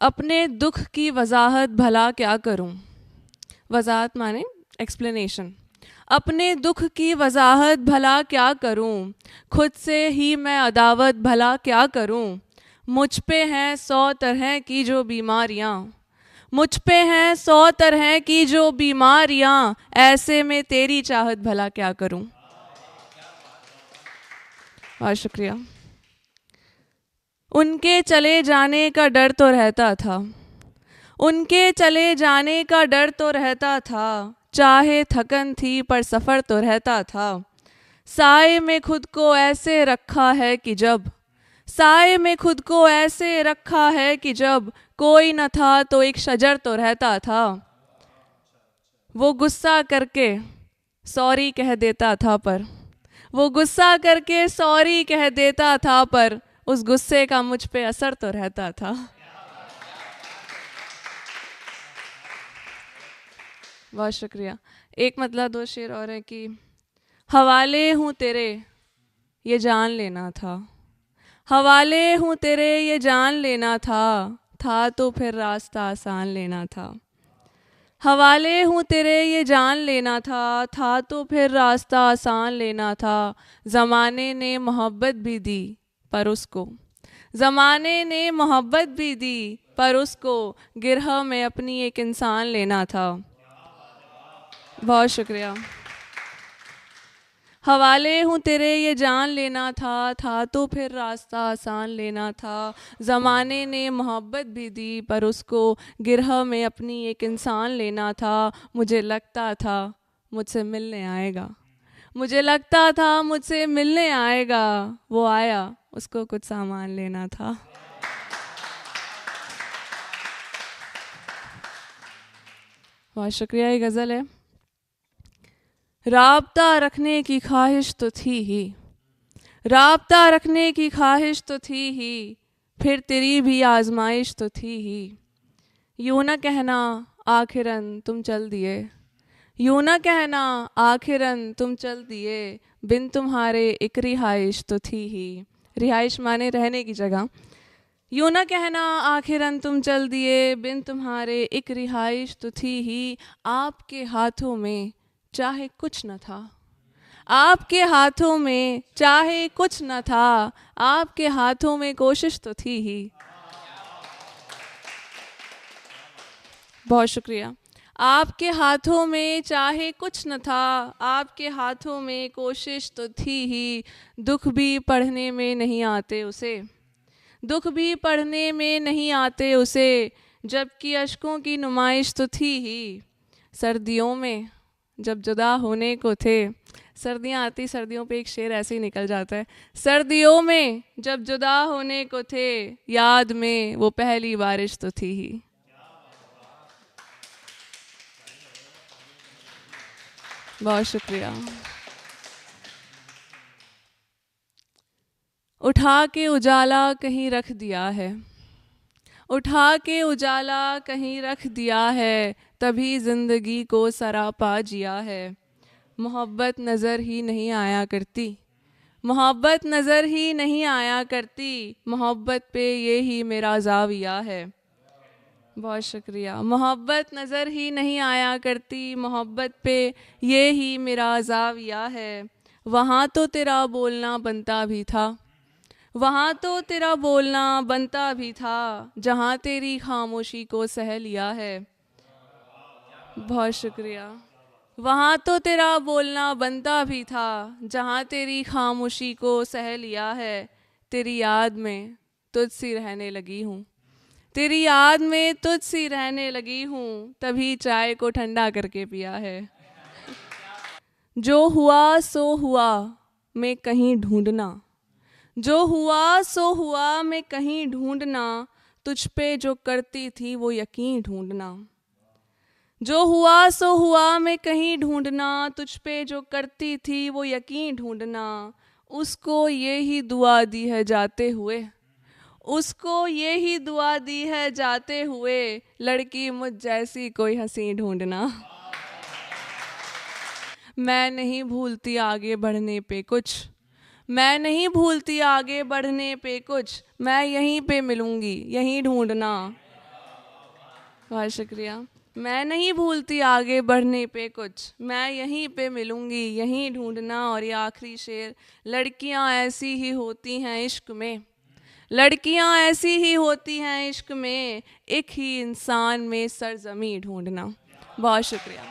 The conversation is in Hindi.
अपने दुख की वजाहत भला क्या करूं। वजाहत माने एक्सप्लेनेशन। अपने दुख की वजाहत भला क्या करूं, खुद से ही मैं अदावत भला क्या करूं। मुझ पे हैं 100 तरह की जो बीमारियां, मुझ पे हैं 100 तरह की जो बीमारियां, ऐसे में तेरी चाहत भला क्या करूं। बहुत शुक्रिया। उनके चले जाने का डर तो रहता था, उनके चले जाने का डर तो रहता था, चाहे थकन थी पर सफ़र तो रहता था। साए में खुद को ऐसे रखा है कि जब, साए में खुद को ऐसे रखा है कि जब कोई न था तो एक शजर तो रहता था। वो गुस्सा करके सॉरी कह देता था पर, वो गुस्सा करके सॉरी कह देता था पर उस गुस्से का मुझ पे असर तो रहता था। बहुत शुक्रिया। एक मतलब दो शेर और है कि हवाले हूँ तेरे ये जान लेना था, हवाले हूँ तेरे ये जान लेना था तो फिर रास्ता आसान लेना था। हवाले हूँ तेरे ये जान लेना था तो फिर रास्ता आसान लेना था। ज़माने ने मोहब्बत भी दी पर उसको, ज़माने ने मोहब्बत भी दी पर उसको गिरह में अपनी एक इंसान लेना था। बहुत शुक्रिया। हवाले हूँ तेरे ये जान लेना था तो फिर रास्ता आसान लेना था। ज़माने ने मोहब्बत भी दी पर उसको गिरह में अपनी एक इंसान लेना था। मुझे लगता था मुझसे मिलने आएगा, मुझे लगता था मुझसे मिलने आएगा, वो आया उसको कुछ सामान लेना था। बहुत शुक्रिया। ये गज़ल है। राब्ता रखने की ख्वाहिश तो थी ही, राब्ता रखने की ख्वाहिश तो थी ही, फिर तेरी भी आजमाइश तो थी ही। यूँ न कहना आखिरन तुम चल दिए, यूँ न कहना आखिरन तुम चल दिए, बिन तुम्हारे एक रिहाइश तो थी ही। रिहाइश माने रहने की जगह। यूँ न कहना आखिरन तुम चल दिए, बिन तुम्हारे एक रिहाइश तो थी ही। आपके हाथों में चाहे कुछ न था, आपके हाथों में चाहे कुछ न था, आपके हाथों में कोशिश तो थी ही। बहुत शुक्रिया। आपके हाथों में चाहे कुछ न था, आपके हाथों में कोशिश तो थी ही। दुख भी पढ़ने में नहीं आते उसे, दुख भी पढ़ने में नहीं आते उसे, जबकि अश्कों की नुमाइश तो थी ही। सर्दियों में जब जुदा होने को थे, सर्दियाँ आती, सर्दियों पे एक शेर ऐसे ही निकल जाता है। सर्दियों में जब जुदा होने को थे, याद में वो पहली बारिश तो थी ही। बहुत शुक्रिया। उठा के उजाला कहीं रख दिया है, उठा के उजाला कहीं रख दिया है, तभी ज़िंदगी को सरापा जिया है। मोहब्बत नज़र ही नहीं आया करती, मोहब्बत नज़र ही नहीं आया करती, मोहब्बत पे ये ही मेरा ज़ाविया है। बहुत शुक्रिया। मोहब्बत नज़र ही नहीं आया करती, मोहब्बत पे ये ही मेरा ज़ाविया है। वहाँ तो तेरा बोलना बनता भी था, वहाँ तो तेरा बोलना बनता भी था, जहाँ तेरी खामोशी को सह लिया है। बहुत शुक्रिया। वहाँ तो तेरा बोलना बनता भी था, जहाँ तेरी खामोशी को सह लिया है। तेरी याद में तुझसी रहने लगी हूँ, तेरी याद में तुझसी रहने लगी हूँ, तभी चाय को ठंडा करके पिया है। जो हुआ सो हुआ मैं कहीं ढूंढना, जो हुआ सो हुआ मैं कहीं ढूंढना, तुझ पे जो करती थी वो यकीन ढूंढना। जो हुआ सो हुआ मैं कहीं ढूंढना, तुझ पे जो करती थी वो यकीन ढूंढना। उसको ये ही दुआ दी है जाते हुए, उसको ये ही दुआ दी है जाते हुए, लड़की मुझ जैसी कोई हंसी ढूंढना। मैं नहीं भूलती आगे बढ़ने पे कुछ, मैं नहीं भूलती आगे बढ़ने पे कुछ, मैं यहीं पे मिलूँगी यहीं ढूंढना। बहुत शुक्रिया। मैं नहीं भूलती आगे बढ़ने पे कुछ, मैं यहीं पे मिलूंगी, यहीं ढूंढना। और ये आखिरी शेर, लड़कियां ऐसी ही होती हैं इश्क में, लड़कियां ऐसी ही होती हैं इश्क में, एक ही इंसान में सरजमी ढूंढना। बहुत शुक्रिया।